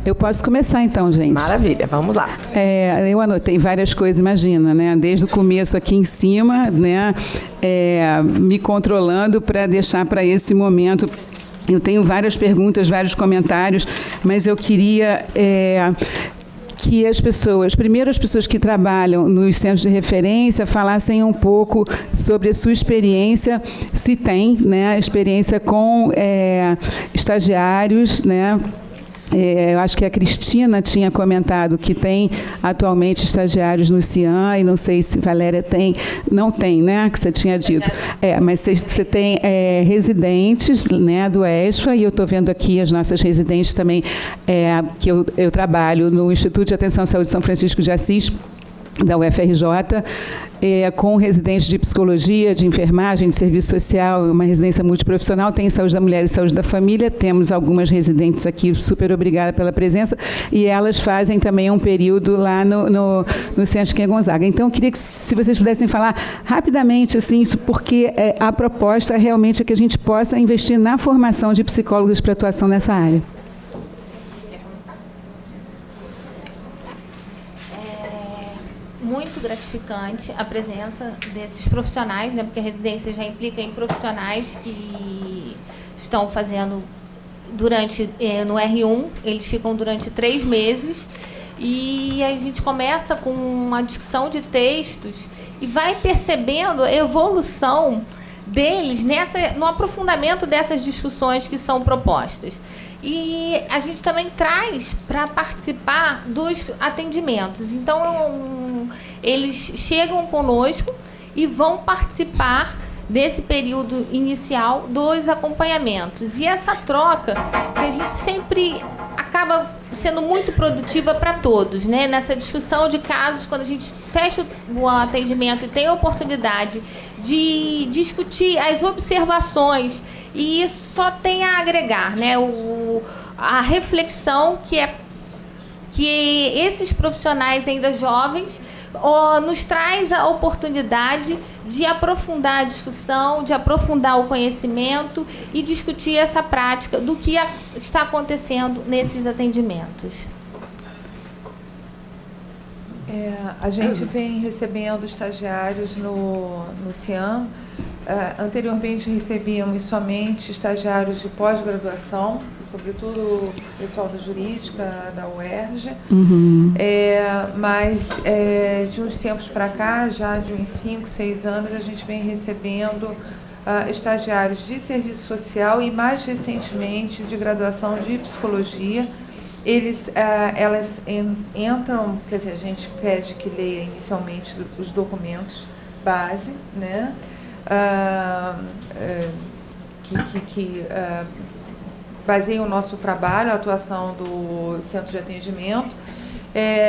Eu posso começar então, gente. Maravilha, vamos lá. Eu anotei várias coisas, imagina, né? Desde o começo aqui em cima, né? Me controlando para deixar para esse momento. Eu tenho várias perguntas, vários comentários, mas eu queria que as pessoas, primeiro as pessoas que trabalham nos centros de referência, falassem um pouco sobre a sua experiência, se tem, né? Experiência com estagiários, né? Eu acho que a Cristina tinha comentado que tem atualmente estagiários no CIAN, e não sei se Valéria tem, não tem, né, que você tinha dito. Mas você tem residentes, né, do ESFA, e eu estou vendo aqui as nossas residentes também, que eu trabalho no Instituto de Atenção à Saúde São Francisco de Assis, da UFRJ, com residentes de psicologia, de enfermagem, de serviço social, uma residência multiprofissional, tem saúde da mulher e saúde da família, temos algumas residentes aqui, super obrigada pela presença, e elas fazem também um período lá no Centro Chiquinha Gonzaga. Então, eu queria que, se vocês pudessem falar rapidamente, assim, isso, porque a proposta realmente é que a gente possa investir na formação de psicólogos para atuação nessa área. Muito gratificante a presença desses profissionais, né, porque a residência já implica em profissionais que estão fazendo no R1, eles ficam durante 3 meses, e a gente começa com uma discussão de textos e vai percebendo a evolução deles no aprofundamento dessas discussões que são propostas. E a gente também traz para participar dos atendimentos. Então, eles chegam conosco e vão participar desse período inicial dos acompanhamentos. E essa troca, que a gente sempre acaba sendo muito produtiva para todos, né? Nessa discussão de casos, quando a gente fecha o atendimento e tem a oportunidade de discutir as observações, e isso só tem a agregar, né? A reflexão que esses profissionais ainda jovens nos traz a oportunidade de aprofundar a discussão, de aprofundar o conhecimento e discutir essa prática do que está acontecendo nesses atendimentos. A gente vem recebendo estagiários no CIAN. Anteriormente recebíamos somente estagiários de pós-graduação, sobretudo o pessoal da jurídica, da UERJ. Mas de uns tempos para cá, já de uns 5, 6 anos, a gente vem recebendo estagiários de serviço social e, mais recentemente, de graduação de psicologia. Elas entram, quer dizer, a gente pede que leia inicialmente os documentos base, né? Que baseiam o nosso trabalho, a atuação do centro de atendimento,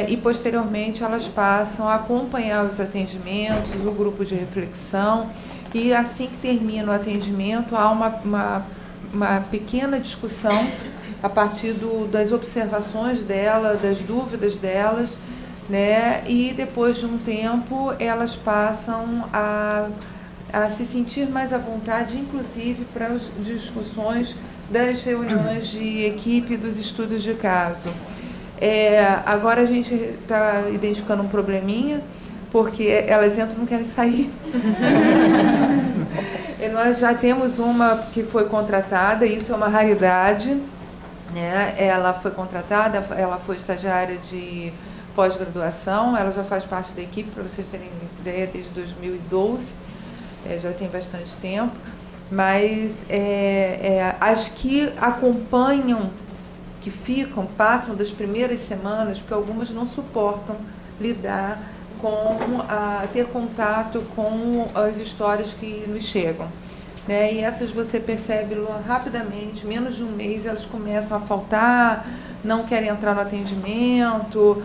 e posteriormente elas passam a acompanhar os atendimentos, o grupo de reflexão, e assim que termina o atendimento há uma pequena discussão a partir das observações dela, das dúvidas delas, né? E depois de um tempo elas passam a se sentir mais à vontade, inclusive para as discussões das reuniões de equipe dos estudos de caso. Agora a gente está identificando um probleminha, porque elas entram e não querem sair. E nós já temos uma que foi contratada, isso é uma raridade, né? Ela foi contratada, ela foi estagiária de pós-graduação, ela já faz parte da equipe, para vocês terem ideia, desde 2012, já tem bastante tempo, mas as que acompanham, que passam das primeiras semanas, porque algumas não suportam lidar ter contato com as histórias que nos chegam, né? E essas você percebe rapidamente, menos de um mês elas começam a faltar, não querem entrar no atendimento,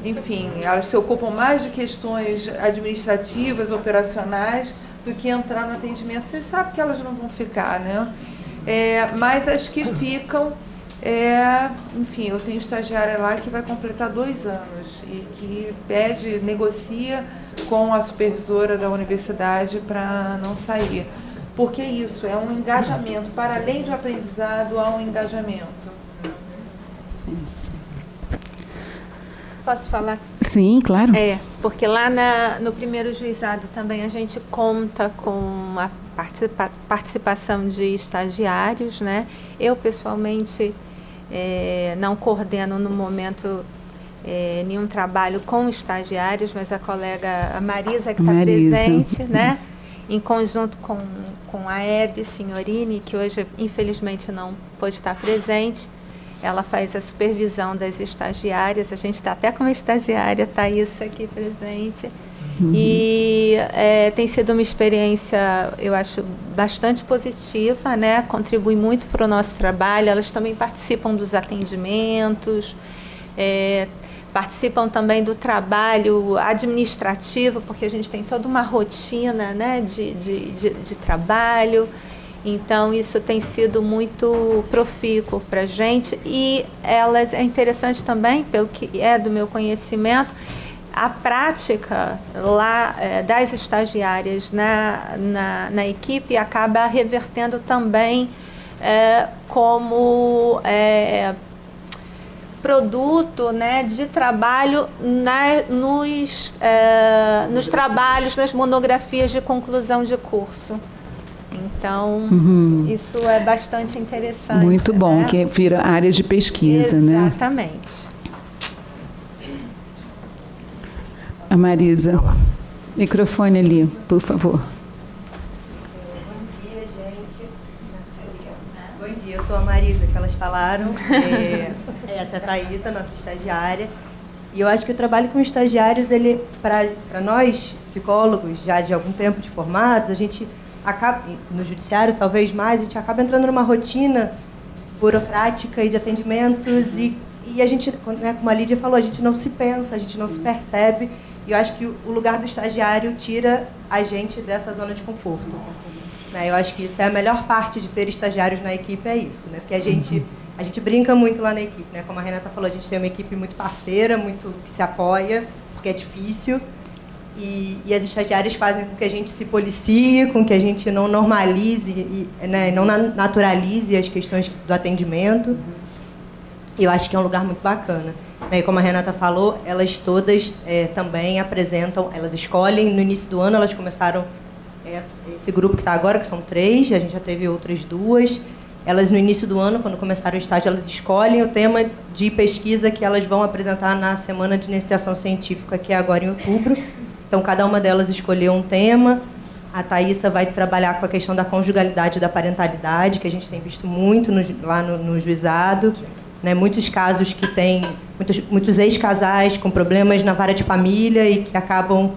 enfim, elas se ocupam mais de questões administrativas, operacionais, do que entrar no atendimento. Você sabe que elas não vão ficar, né? Mas as que ficam, enfim, eu tenho estagiária lá que vai completar 2 anos e que negocia com a supervisora da universidade para não sair. Porque isso é um engajamento, para além de um aprendizado, há um engajamento. Posso falar? Sim, claro. Porque lá no primeiro juizado também a gente conta com a participação de estagiários, né? Eu, pessoalmente, não coordeno no momento nenhum trabalho com estagiários, mas a colega a Marisa, que está presente, né? Em conjunto com a Hebe Signorini, que hoje, infelizmente, não pôde estar presente. Ela faz a supervisão das estagiárias. A gente está até com uma estagiária, Thaísa, aqui presente. E tem sido uma experiência, eu acho, bastante positiva, né? Contribui muito para o nosso trabalho. Elas também participam dos atendimentos, participam também do trabalho administrativo, porque a gente tem toda uma rotina, né, de trabalho. Então, isso tem sido muito profícuo para a gente. E elas, é interessante também, pelo que é do meu conhecimento, a prática lá das estagiárias na equipe acaba revertendo também como produto, né, de trabalho nos trabalhos, nas monografias de conclusão de curso. Então, isso é bastante interessante. Muito bom, né? que vira área de pesquisa, né? Exatamente. A Marisa, microfone ali, por favor. Bom dia, gente. Bom dia, eu sou a Marisa, que elas falaram. Essa é a Thaísa, nossa estagiária. E eu acho que o trabalho com estagiários, ele, para nós, psicólogos, já de algum tempo de formados, a gente acaba, no judiciário talvez mais, a gente acaba entrando numa rotina burocrática e de atendimentos e a gente, né, como a Lídia falou, a gente não se pensa, a gente não se percebe. E eu acho que o lugar do estagiário tira a gente dessa zona de conforto. Né? Eu acho que isso é a melhor parte de ter estagiários na equipe, é isso. Né? Porque a gente brinca muito lá na equipe. Né? Como a Renata falou, a gente tem uma equipe muito parceira, muito que se apoia, porque é difícil. E as estagiárias fazem com que a gente se policie, com que a gente não normalize, né? Não naturalize as questões do atendimento. E eu acho que é um lugar muito bacana. E como a Renata falou, elas todas também apresentam, elas escolhem, no início do ano elas começaram esse grupo que está agora, que são 3, a gente já teve outras 2. Elas, no início do ano, quando começaram o estágio, elas escolhem o tema de pesquisa que elas vão apresentar na Semana de Iniciação Científica, que é agora em outubro. Então, cada uma delas escolheu um tema. A Thaísa vai trabalhar com a questão da conjugalidade e da parentalidade, que a gente tem visto muito lá no juizado. Né? Muitos casos que tem muitos ex-casais com problemas na vara de família e que acabam...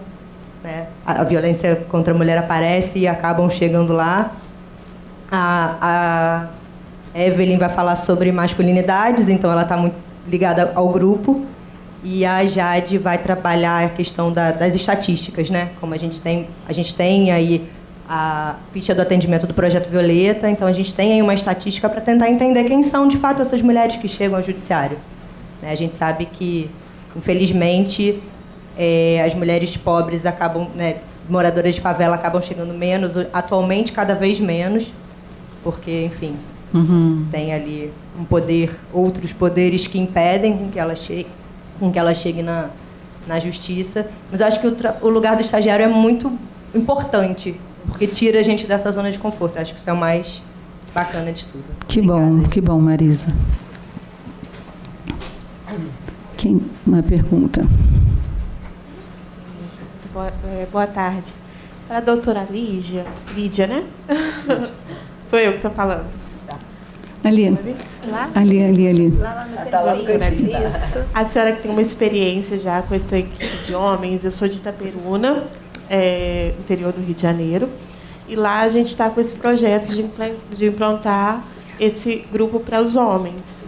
Né, a violência contra a mulher aparece e acabam chegando lá. A Evelyn vai falar sobre masculinidades, então ela está muito ligada ao grupo. E a Jade vai trabalhar a questão das estatísticas, né? Como a gente tem aí a ficha do atendimento do Projeto Violeta, então a gente tem aí uma estatística para tentar entender quem são, de fato, essas mulheres que chegam ao judiciário. Né? A gente sabe que, infelizmente, as mulheres pobres acabam, né, moradoras de favela acabam chegando menos, atualmente cada vez menos, porque, enfim, tem ali outros poderes que impedem com que ela chegue na justiça. Mas eu acho que o lugar do estagiário é muito importante, porque tira a gente dessa zona de conforto. Eu acho que isso é o mais bacana de tudo. Que bom, Marisa. Uma pergunta. Boa tarde. Para a doutora Lídia, né? Sou eu que estou falando. Ali. Lá? Ali. Lá no cantinho. Isso. A senhora que tem uma experiência já com essa equipe de homens, eu sou de Itaperuna, interior do Rio de Janeiro, e lá a gente está com esse projeto de implantar esse grupo para os homens.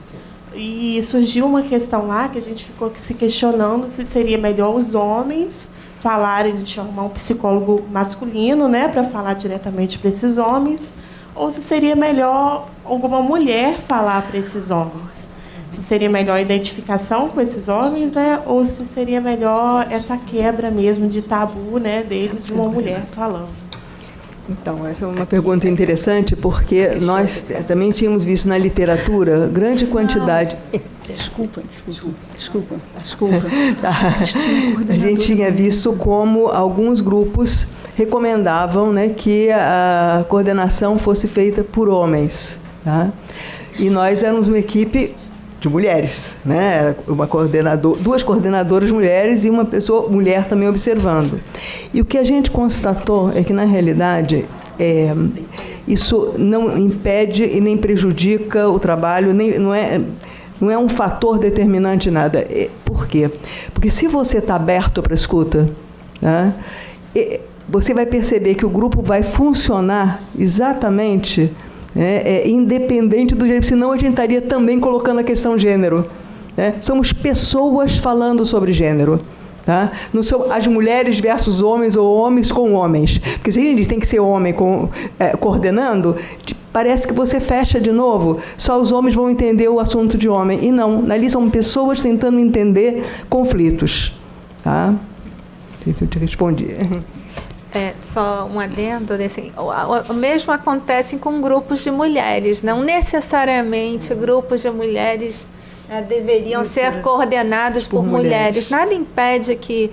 E surgiu uma questão lá que a gente ficou se questionando se seria melhor os homens falarem, a gente arrumar um psicólogo masculino, né, para falar diretamente para esses homens, ou se seria melhor alguma mulher falar para esses homens. Se seria melhor a identificação com esses homens, né, ou se seria melhor essa quebra mesmo de tabu, né, deles, de uma mulher falando. Então, essa é uma pergunta interessante, porque nós também tínhamos visto na literatura grande quantidade... Desculpa. Tá. A gente tinha visto como alguns grupos recomendavam, né, que a coordenação fosse feita por homens. Tá? E nós éramos uma equipe de mulheres, né? Duas coordenadoras mulheres e uma pessoa mulher também observando. E o que a gente constatou é que, na realidade, isso não impede e nem prejudica o trabalho, não é um fator determinante nada. Por quê? Porque se você está aberto para a escuta, né, você vai perceber que o grupo vai funcionar exatamente independente do gênero, senão a gente estaria também colocando a questão gênero. Né? Somos pessoas falando sobre gênero. Tá? Não são as mulheres versus homens ou homens com homens. Porque se a gente tem que ser homem coordenando, parece que você fecha de novo, só os homens vão entender o assunto de homem. E não, ali são pessoas tentando entender conflitos. Tá? Não sei se eu te respondi. Só um adendo, assim, o mesmo acontece com grupos de mulheres, não necessariamente grupos de mulheres deveriam ser coordenados por mulheres. Nada impede que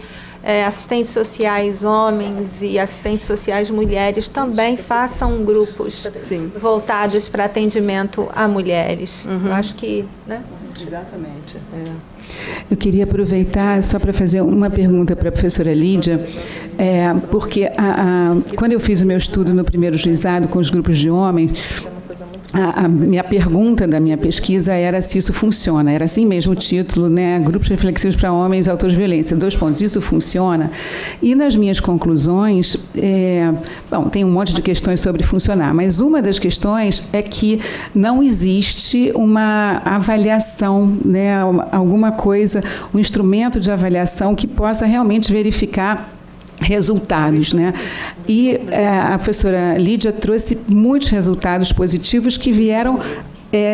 assistentes sociais homens e assistentes sociais mulheres também façam grupos voltados para atendimento a mulheres. Eu acho que... Né? Exatamente. Eu queria aproveitar só para fazer uma pergunta para a professora Lídia, porque quando eu fiz o meu estudo no primeiro juizado com os grupos de homens, a minha pergunta da minha pesquisa era se isso funciona. Era assim mesmo o título, né? Grupos reflexivos para homens autores de violência. 2 pontos. Isso funciona? E nas minhas conclusões, tem um monte de questões sobre funcionar, mas uma das questões é que não existe uma avaliação, né? Alguma coisa, um instrumento de avaliação que possa realmente verificar resultados, né? E a professora Lídia trouxe muitos resultados positivos que vieram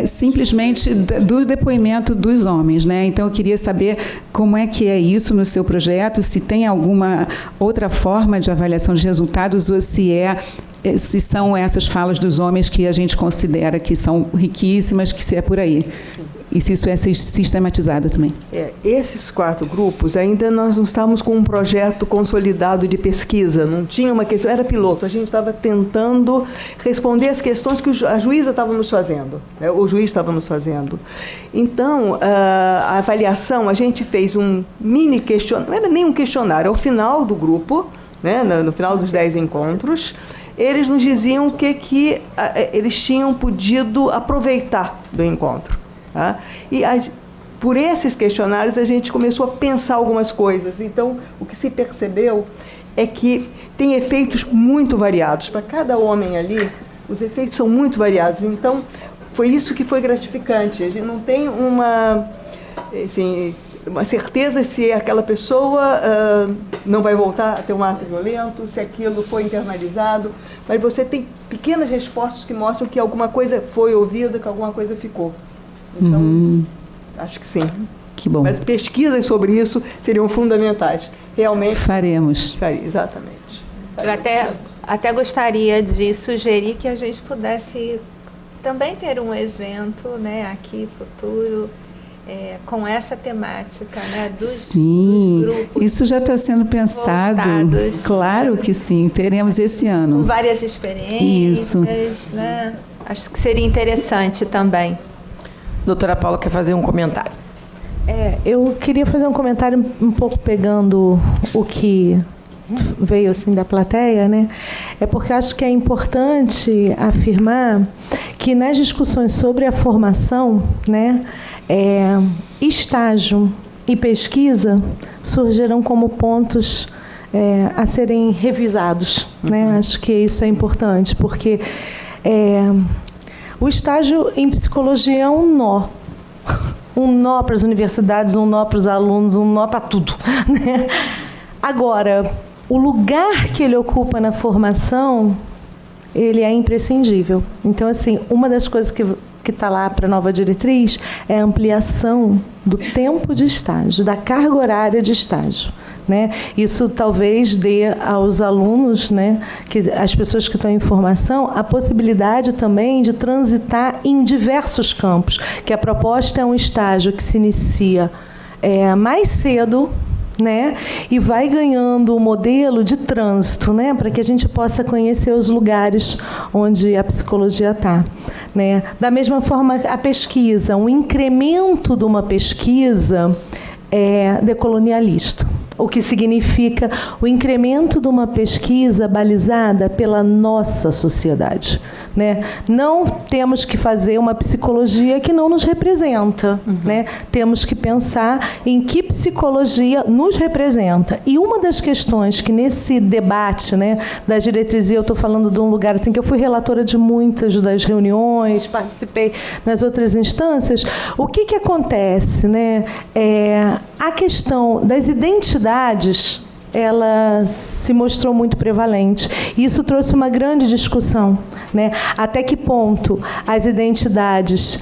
simplesmente do depoimento dos homens, né? Então eu queria saber como é que é isso no seu projeto, se tem alguma outra forma de avaliação de resultados ou se são essas falas dos homens que a gente considera que são riquíssimas, que se é por aí. E se isso é sistematizado também. Esses 4 grupos, ainda nós não estávamos com um projeto consolidado de pesquisa, não tinha uma questão, era piloto, a gente estava tentando responder as questões que a juíza estava nos fazendo, né, o juiz estava nos fazendo. Então, a avaliação, a gente fez um mini questionário, não era nem um questionário, ao final do grupo, né, no final dos 10 encontros, eles nos diziam o que eles tinham podido aproveitar do encontro. Tá? E por esses questionários a gente começou a pensar algumas coisas. Então, o que se percebeu é que tem efeitos muito variados. Para cada homem ali, os efeitos são muito variados. Então, foi isso que foi gratificante. A gente não tem uma certeza se aquela pessoa não vai voltar a ter um ato violento, se aquilo foi internalizado, mas você tem pequenas respostas que mostram que alguma coisa foi ouvida, que alguma coisa ficou. Então, acho que sim. Que bom. Mas pesquisas sobre isso seriam fundamentais. Realmente. Faremos. Exatamente. Eu até gostaria de sugerir que a gente pudesse também ter um evento, né, aqui, futuro, com essa temática, né, dos grupos. Isso já está sendo pensado. Voltados. Claro que sim, teremos esse ano. Com várias experiências. Isso. Né? Acho que seria interessante também. Doutora Paula quer fazer um comentário. Eu queria fazer um comentário um pouco pegando o que veio assim da plateia, né? Porque acho que é importante afirmar que nas discussões sobre a formação, né, estágio e pesquisa surgirão como pontos a serem revisados, né? Acho que isso é importante, porque o estágio em psicologia é um nó. Um nó para as universidades, um nó para os alunos, um nó para tudo, né? Agora, o lugar que ele ocupa na formação, ele é imprescindível. Então, assim, uma das coisas que está lá para a nova diretriz é a ampliação do tempo de estágio, da carga horária de estágio. Né? Isso talvez dê aos alunos, né, as pessoas que estão em formação, a possibilidade também de transitar em diversos campos, que a proposta é um estágio que se inicia mais cedo, né, e vai ganhando o modelo de trânsito, né, para que a gente possa conhecer os lugares onde a psicologia está. Né? Da mesma forma, a pesquisa, um incremento de uma pesquisa decolonialista. O que significa o incremento de uma pesquisa balizada pela nossa sociedade. Né? Não temos que fazer uma psicologia que não nos representa. Né? Temos que pensar em que psicologia nos representa. E uma das questões que nesse debate, né, da diretriz, eu estou falando de um lugar assim, que eu fui relatora de muitas das reuniões, participei nas outras instâncias, o que acontece? Né? A questão das identidades, ela se mostrou muito prevalente. E isso trouxe uma grande discussão. Né? Até que ponto as identidades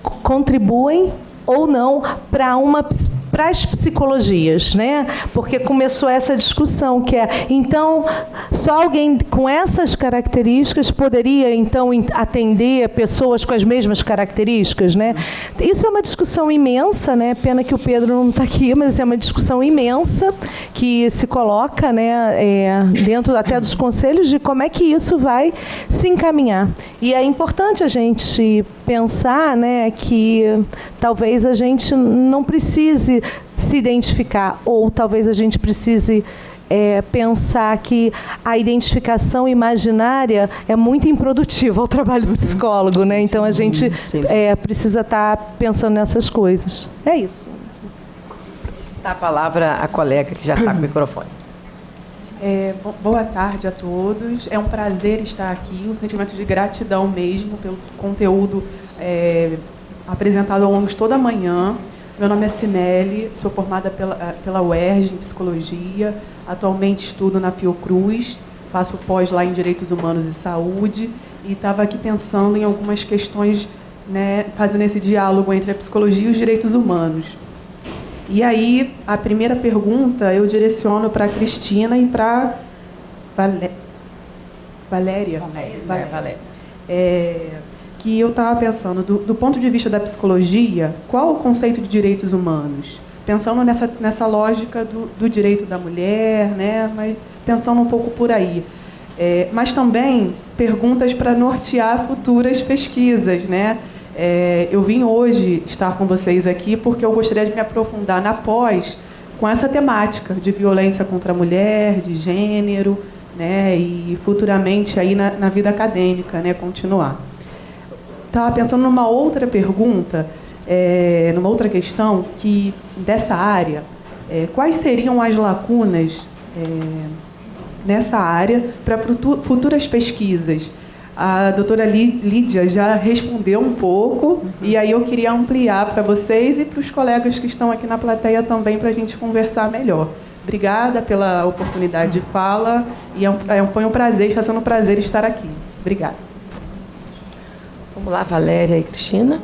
contribuem ou não para as psicologias, né? Porque começou essa discussão que então, só alguém com essas características poderia, então, atender pessoas com as mesmas características, né? Isso é uma discussão imensa, né? Pena que o Pedro não está aqui, mas é uma discussão imensa que se coloca, né, dentro até dos conselhos de como é que isso vai se encaminhar. E é importante a gente pensar, né, que talvez a gente não precise se identificar, ou talvez a gente precise pensar que a identificação imaginária é muito improdutiva ao trabalho do psicólogo, né? Então a gente precisa estar pensando nessas coisas. É isso. Dá a palavra à colega que já está com o microfone. Boa tarde a todos. É um prazer estar aqui, um sentimento de gratidão mesmo pelo conteúdo apresentado ao longo de toda a manhã. Meu nome é Cinelli, sou formada pela UERJ em Psicologia, atualmente estudo na Fiocruz, faço pós lá em Direitos Humanos e Saúde, e estava aqui pensando em algumas questões, né, fazendo esse diálogo entre a psicologia e os direitos humanos. E aí, a primeira pergunta eu direciono para a Cristina e para Valéria. Valéria. Que eu estava pensando, do ponto de vista da psicologia, qual o conceito de direitos humanos? Pensando nessa lógica do direito da mulher, né? Mas pensando um pouco por aí. Mas também perguntas para nortear futuras pesquisas, né? Eu vim hoje estar com vocês aqui porque eu gostaria de me aprofundar na pós com essa temática de violência contra a mulher, de gênero, né? E futuramente aí na vida acadêmica, né? Continuar. Estava pensando numa outra pergunta, numa outra questão, que dessa área, quais seriam as lacunas nessa área para futuras pesquisas? A doutora Lídia já respondeu um pouco, e aí eu queria ampliar para vocês e para os colegas que estão aqui na plateia também, para a gente conversar melhor. Obrigada pela oportunidade de fala, e foi um prazer, está sendo um prazer estar aqui. Obrigada. Vamos lá, Valéria e Cristina.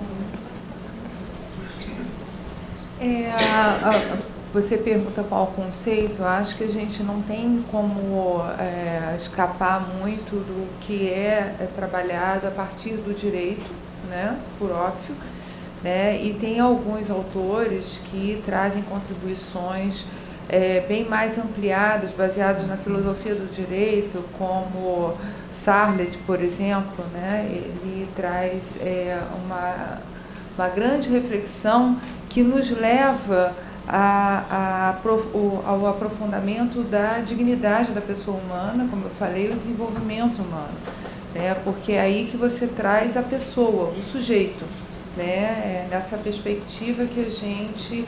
Você pergunta qual o conceito. Eu acho que a gente não tem como escapar muito do que é trabalhado a partir do direito, né, por óbvio, né, e tem alguns autores que trazem contribuições bem mais ampliadas, baseadas na filosofia do direito, como Sarlet, por exemplo, né, ele traz uma grande reflexão que nos leva ao aprofundamento da dignidade da pessoa humana, como eu falei, o desenvolvimento humano, né? Porque é aí que você traz a pessoa, o sujeito, né? Nessa perspectiva que a gente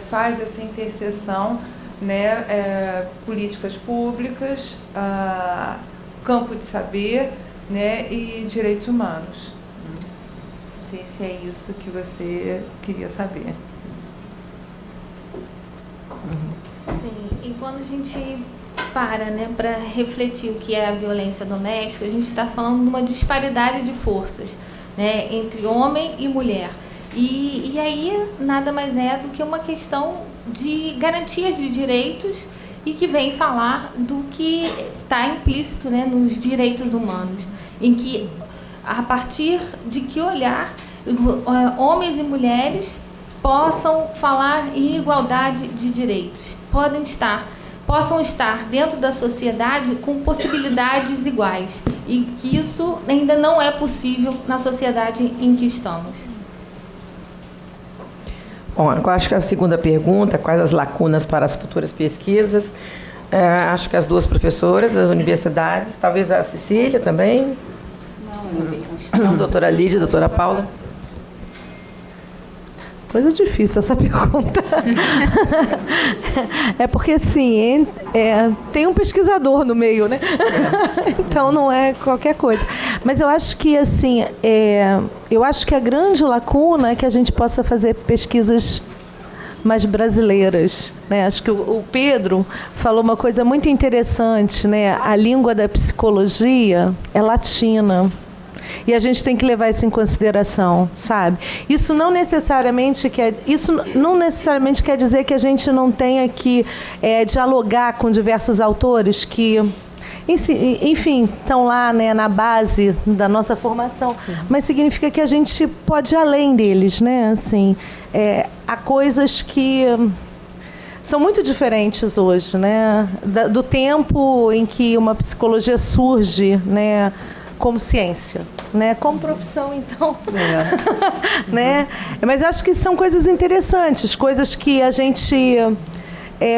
faz essa interseção, né? Políticas públicas, campo de saber, né? E direitos humanos. Não sei se é isso que você queria saber. Sim, quando a gente para, né, para refletir o que é a violência doméstica, a gente está falando de uma disparidade de forças, né, entre homem e mulher. E aí nada mais é do que uma questão de garantias de direitos e que vem falar do que está implícito, né, nos direitos humanos, em que a partir de que olhar homens e mulheres possam falar em igualdade de direitos, possam estar dentro da sociedade com possibilidades iguais, e que isso ainda não é possível na sociedade em que estamos. Bom, eu acho que a segunda pergunta, quais as lacunas para as futuras pesquisas, acho que as duas professoras das universidades, talvez a Cecília também. Não, doutora Lídia, doutora Paula. Coisa difícil essa pergunta. É porque, assim, tem um pesquisador no meio, né? Então, não é qualquer coisa. Mas eu acho que, assim, eu acho que a grande lacuna é que a gente possa fazer pesquisas mais brasileiras, né? Acho que o Pedro falou uma coisa muito interessante, né? A língua da psicologia é latina. E a gente tem que levar isso em consideração, sabe? Isso não necessariamente quer dizer que a gente não tenha que dialogar com diversos autores que, enfim, estão lá, né, na base da nossa formação, mas significa que a gente pode ir além deles, né? Assim, há coisas que são muito diferentes hoje, né? Do tempo em que uma psicologia surge, né, como ciência, né? Como profissão, então. Né? Mas eu acho que são coisas interessantes, coisas que a gente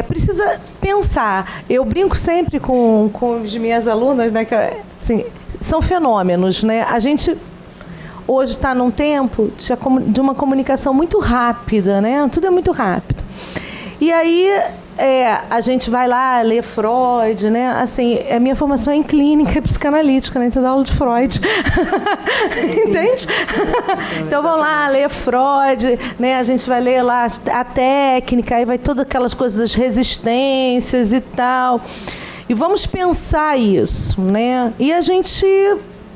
precisa pensar. Eu brinco sempre com as minhas alunas, né? Que, assim, são fenômenos, né? A gente hoje está num tempo de uma comunicação muito rápida, né? Tudo é muito rápido. E aí a gente vai lá ler Freud, né? Assim, a minha formação é em clínica psicanalítica, né? Então, eu dou aula de Freud. Entende? Então, vamos lá ler Freud, né? A gente vai ler lá a técnica, aí vai todas aquelas coisas das resistências e tal. E vamos pensar isso, né? E a gente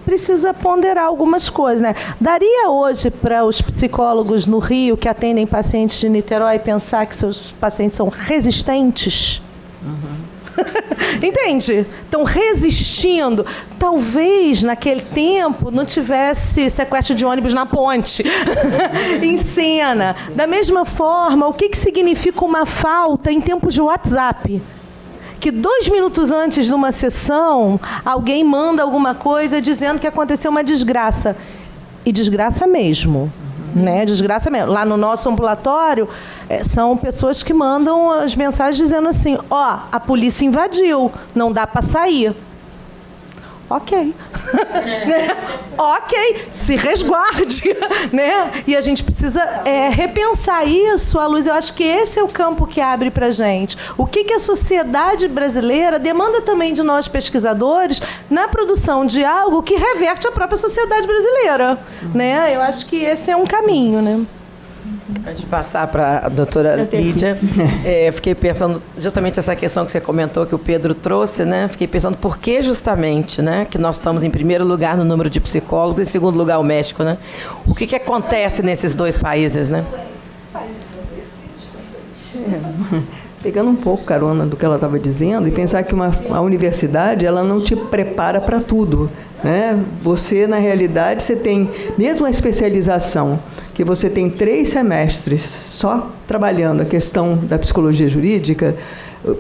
precisa ponderar algumas coisas, né? Daria hoje para os psicólogos no Rio que atendem pacientes de Niterói pensar que seus pacientes são resistentes? Entende? Estão resistindo. Talvez naquele tempo não tivesse sequestro de ônibus na ponte em cena. Da mesma forma, o que significa uma falta em tempos de WhatsApp? Que 2 minutos antes de uma sessão, alguém manda alguma coisa dizendo que aconteceu uma desgraça. E desgraça mesmo. Né? Desgraça mesmo. Lá no nosso ambulatório, são pessoas que mandam as mensagens dizendo assim, a polícia invadiu, não dá para sair. Ok. Ok, se resguarde. Né? E a gente precisa repensar isso à luz. Eu acho que esse é o campo que abre para a gente. O que a sociedade brasileira demanda também de nós pesquisadores na produção de algo que reverte a própria sociedade brasileira. Né? Eu acho que esse é um caminho. Né? Antes de passar para a doutora Lídia, fiquei pensando justamente essa questão que você comentou, que o Pedro trouxe, né? Fiquei pensando por que justamente, né, que nós estamos em primeiro lugar no número de psicólogos e em segundo lugar o México, né? O que acontece nesses dois países, né? Pegando um pouco carona do que ela estava dizendo e pensar que a universidade ela não te prepara para tudo, né? Você, na realidade, você tem mesmo a especialização, que você tem 3 semestres só trabalhando a questão da psicologia jurídica,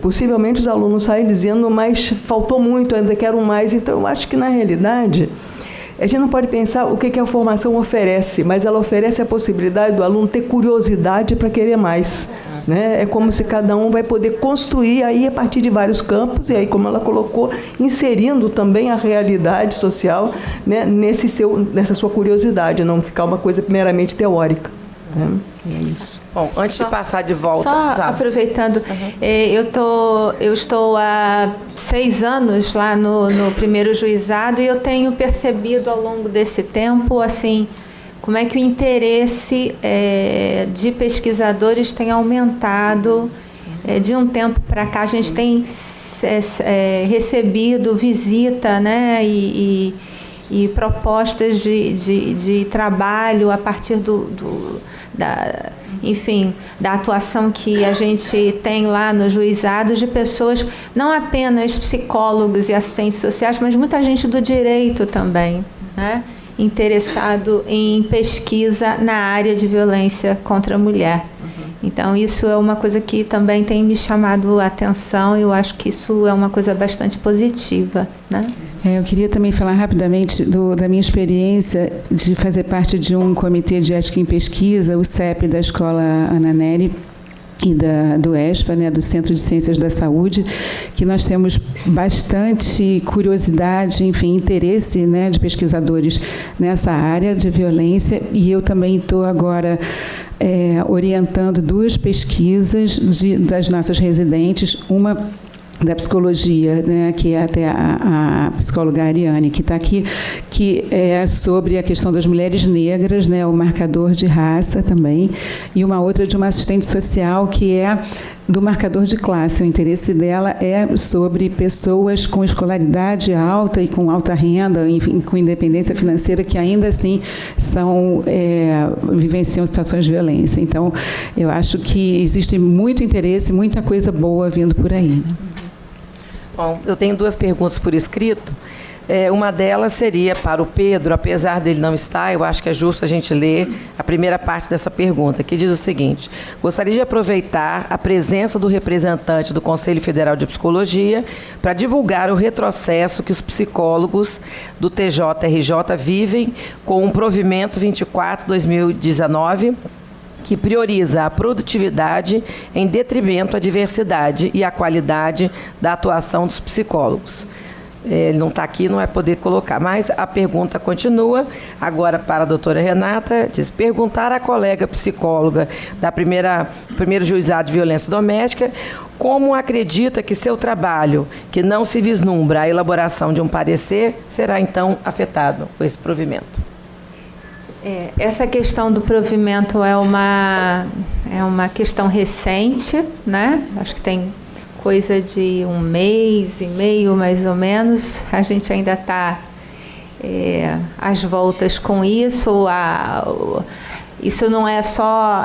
possivelmente os alunos saem dizendo, mas faltou muito, ainda quero mais. Então, eu acho que, na realidade, a gente não pode pensar o que a formação oferece, mas ela oferece a possibilidade do aluno ter curiosidade para querer mais. Né? É como se cada um vai poder construir aí a partir de vários campos, e aí, como ela colocou, inserindo também a realidade social, né, nessa sua curiosidade, não ficar uma coisa meramente teórica. Né? É isso. Bom, antes de passar de volta... Só aproveitando, eu estou há 6 anos lá no primeiro juizado e eu tenho percebido ao longo desse tempo, assim, como é que o interesse de pesquisadores tem aumentado de um tempo para cá, a gente tem recebido visita, né, e propostas de trabalho a partir da atuação que a gente tem lá nos juizados, de pessoas, não apenas psicólogos e assistentes sociais, mas muita gente do direito também, né, interessado em pesquisa na área de violência contra a mulher. Então, isso é uma coisa que também tem me chamado a atenção, e eu acho que isso é uma coisa bastante positiva, né? Eu queria também falar rapidamente da minha experiência de fazer parte de um comitê de ética em pesquisa, o CEP da Escola Ana Nery, e do ESPA, né, do Centro de Ciências da Saúde, que nós temos bastante curiosidade, enfim, interesse, né, de pesquisadores nessa área de violência, e eu também estou agora orientando 2 pesquisas das nossas residentes, uma da psicologia, né, que é até a psicóloga Ariane, que está aqui, que é sobre a questão das mulheres negras, né, o marcador de raça também, e uma outra de uma assistente social, que é do marcador de classe. O interesse dela é sobre pessoas com escolaridade alta e com alta renda, enfim, com independência financeira, que ainda assim vivenciam situações de violência. Então, eu acho que existe muito interesse, muita coisa boa vindo por aí, né? Bom, eu tenho 2 perguntas por escrito. Uma delas seria para o Pedro, apesar dele não estar, eu acho que é justo a gente ler a primeira parte dessa pergunta, que diz o seguinte: gostaria de aproveitar a presença do representante do Conselho Federal de Psicologia para divulgar o retrocesso que os psicólogos do TJRJ vivem com o Provimento 24/2019, que prioriza a produtividade em detrimento à diversidade e à qualidade da atuação dos psicólogos. Ele não está aqui, não vai poder colocar, mas a pergunta continua, agora para a doutora Renata, diz: perguntar à colega psicóloga da primeiro juizado de violência doméstica como acredita que seu trabalho, que não se vislumbra a elaboração de um parecer, será então afetado por esse provimento. Essa questão do provimento é uma questão recente, né? Acho que tem coisa de 1 mês e meio, mais ou menos. A gente ainda está às voltas com isso. Isso não é só,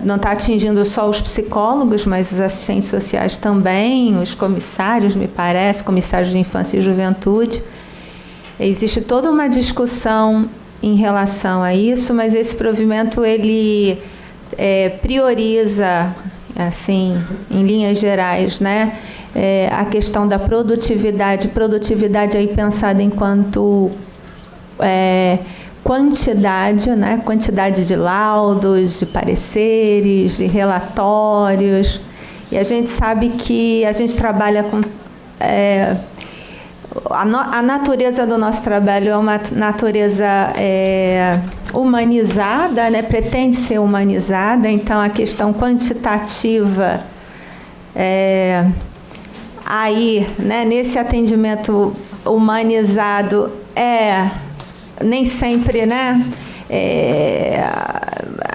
não está atingindo só os psicólogos, mas os assistentes sociais também, os comissários, me parece, comissários de infância e juventude. Existe toda uma discussão em relação a isso, mas esse provimento ele prioriza, assim, em linhas gerais, né, a questão da produtividade aí pensada enquanto quantidade, né, quantidade de laudos, de pareceres, de relatórios, e a gente sabe que a gente trabalha com a natureza do nosso trabalho é uma natureza humanizada, né? Pretende ser humanizada, então a questão quantitativa aí, né, nesse atendimento humanizado nem sempre, né,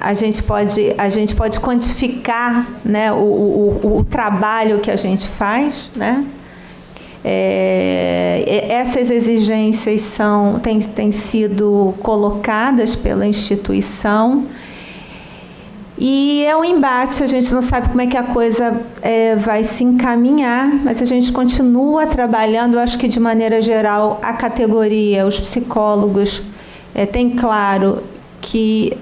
a gente pode quantificar, né, o trabalho que a gente faz, né? Essas exigências têm sido colocadas pela instituição, e é um embate, a gente não sabe como é que a coisa vai se encaminhar, mas a gente continua trabalhando. Acho que, de maneira geral, a categoria, os psicólogos, tem claro que,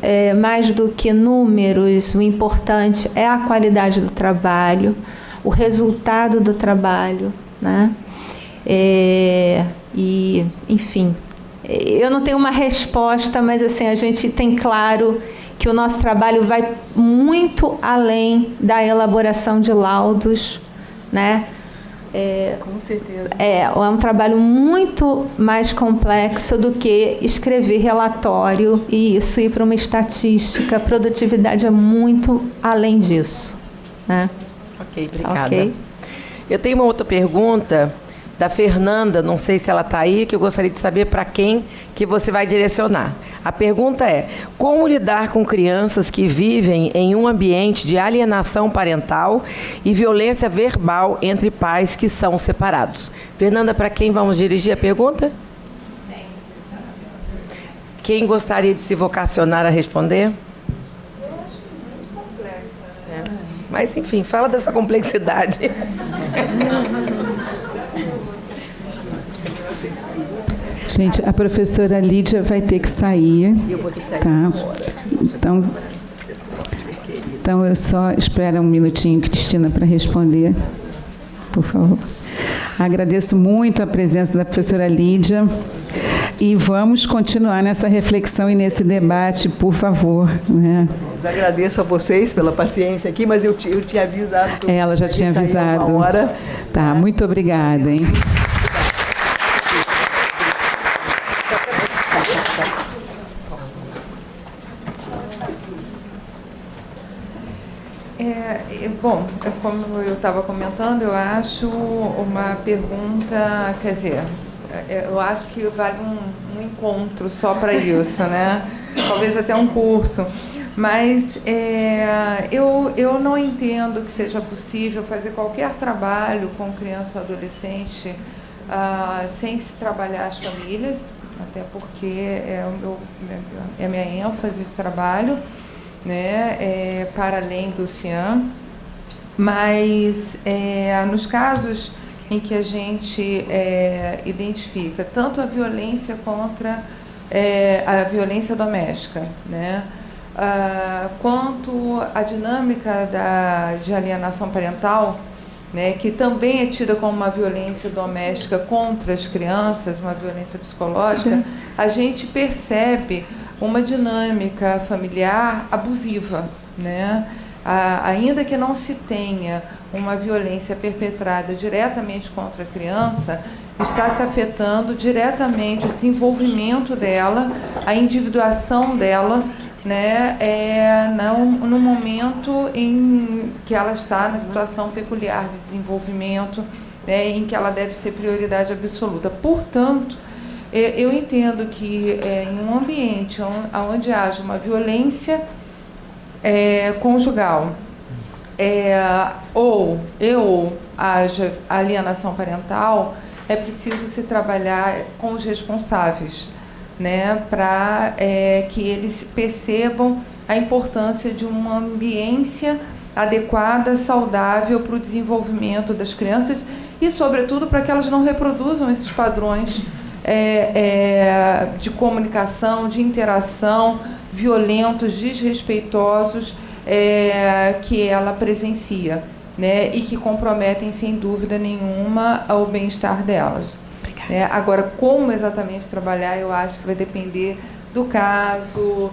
mais do que números, o importante é a qualidade do trabalho, o resultado do trabalho, né? E, enfim, eu não tenho uma resposta, mas assim, a gente tem claro que o nosso trabalho vai muito além da elaboração de laudos, né? Com certeza. É um trabalho muito mais complexo do que escrever relatório e isso ir para uma estatística. A produtividade é muito além disso, né? Ok, obrigada. Okay. Eu tenho uma outra pergunta da Fernanda, não sei se ela está aí, que eu gostaria de saber para quem que você vai direcionar. A pergunta é: como lidar com crianças que vivem em um ambiente de alienação parental e violência verbal entre pais que são separados? Fernanda, para quem vamos dirigir a pergunta? Quem gostaria de se vocacionar a responder? Mas, enfim, fala dessa complexidade. Gente, a professora Lídia vai ter que sair. Eu vou ter que sair. Tá. Então, eu só espero um minutinho, Cristina, para responder, por favor. Agradeço muito a presença da professora Lídia e vamos continuar nessa reflexão e nesse debate, por favor. Né? Agradeço a vocês pela paciência aqui, mas eu tinha avisado. Que ela já tinha avisado. Uma hora. Tá, muito obrigada, hein? Bom, como eu estava comentando, eu acho uma pergunta, quer dizer, eu acho que vale um encontro só para isso, né? Talvez até um curso. Mas eu não entendo que seja possível fazer qualquer trabalho com criança ou adolescente sem se trabalhar as famílias, até porque é a minha ênfase de trabalho, né? Para além do CIAN. Mas nos casos em que a gente identifica tanto a violência contra a violência doméstica, né, quanto a dinâmica de alienação parental, né, que também é tida como uma violência doméstica contra as crianças, uma violência psicológica, a gente percebe uma dinâmica familiar abusiva, né? Ainda que não se tenha uma violência perpetrada diretamente contra a criança, está se afetando diretamente o desenvolvimento dela, a individuação dela, né, no momento em que ela está na situação peculiar de desenvolvimento, né, em que ela deve ser prioridade absoluta. Portanto, eu entendo que em um ambiente onde haja uma violência conjugal, ou haja alienação parental, é preciso se trabalhar com os responsáveis, né, para que eles percebam a importância de uma ambiência adequada, saudável para o desenvolvimento das crianças e, sobretudo, para que elas não reproduzam esses padrões de comunicação, de interação, violentos, desrespeitosos, que ela presencia, né, e que comprometem, sem dúvida nenhuma, o bem-estar delas. Agora, como exatamente trabalhar, eu acho que vai depender do caso,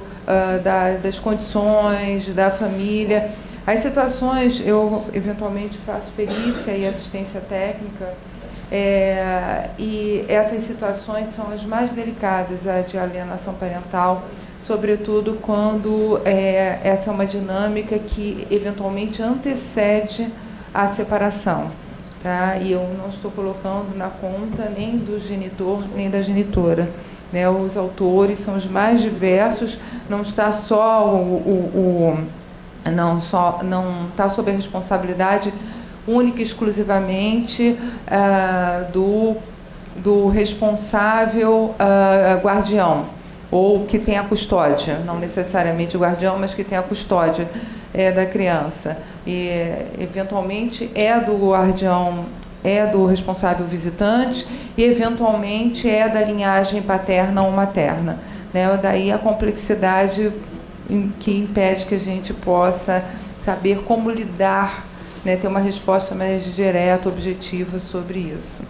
das condições, da família. As situações, eu eventualmente faço perícia e assistência técnica, e essas situações são as mais delicadas, a de alienação parental, sobretudo quando essa é uma dinâmica que eventualmente antecede a separação. Tá? E eu não estou colocando na conta nem do genitor, nem da genitora. Né? Os autores são os mais diversos, não está só não está sob a responsabilidade única e exclusivamente do responsável guardião, ou que tem a custódia, não necessariamente o guardião, mas que tem a custódia da criança. E, eventualmente, do guardião, do responsável visitante e, eventualmente, da linhagem paterna ou materna. Né? Daí a complexidade que impede que a gente possa saber como lidar, né? Ter uma resposta mais direta, objetiva sobre isso.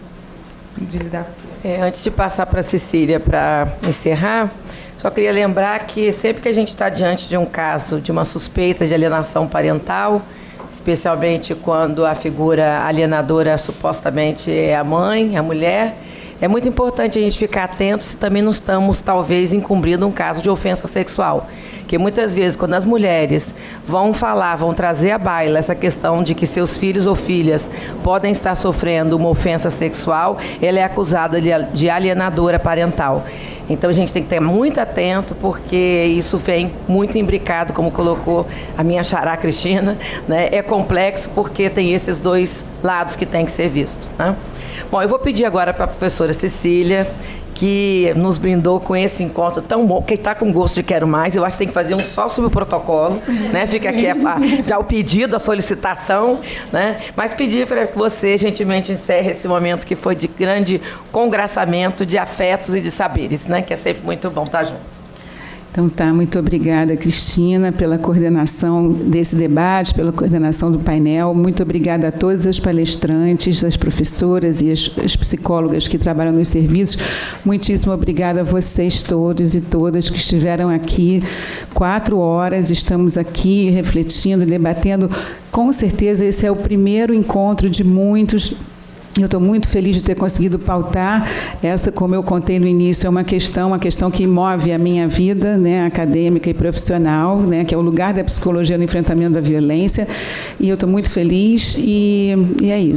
De lidar com antes de passar para a Cecília para encerrar, só queria lembrar que sempre que a gente está diante de um caso de uma suspeita de alienação parental, especialmente quando a figura alienadora supostamente é a mãe, a mulher, é muito importante a gente ficar atento se também não estamos, talvez, encobrindo um caso de ofensa sexual. Porque muitas vezes, quando as mulheres vão falar, vão trazer à baila essa questão de que seus filhos ou filhas podem estar sofrendo uma ofensa sexual, ela é acusada de alienadora parental. Então a gente tem que ter muito atento, porque isso vem muito imbricado, como colocou a minha xará Cristina, né? É complexo porque tem esses dois lados que tem que ser visto, né? Bom, eu vou pedir agora para a professora Cecília, que nos brindou com esse encontro tão bom, que está com gosto de quero mais. Eu acho que tem que fazer um só sobre o protocolo, né? Fica aqui já o pedido, a solicitação, né? Mas pedir para que você gentilmente encerre esse momento que foi de grande congraçamento de afetos e de saberes, né? Que é sempre muito bom estar junto. Então tá, muito obrigada, Cristina, pela coordenação desse debate, pela coordenação do painel. Muito obrigada a todas as palestrantes, as professoras e as psicólogas que trabalham nos serviços. Muitíssimo obrigada a vocês todos e todas que estiveram aqui. 4 horas, estamos aqui refletindo, debatendo. Com certeza esse é o primeiro encontro de muitos. Eu estou muito feliz de ter conseguido pautar essa, como eu contei no início, é uma questão que move a minha vida, né, acadêmica e profissional, né, que é o lugar da psicologia no enfrentamento da violência, e eu estou muito feliz e é isso.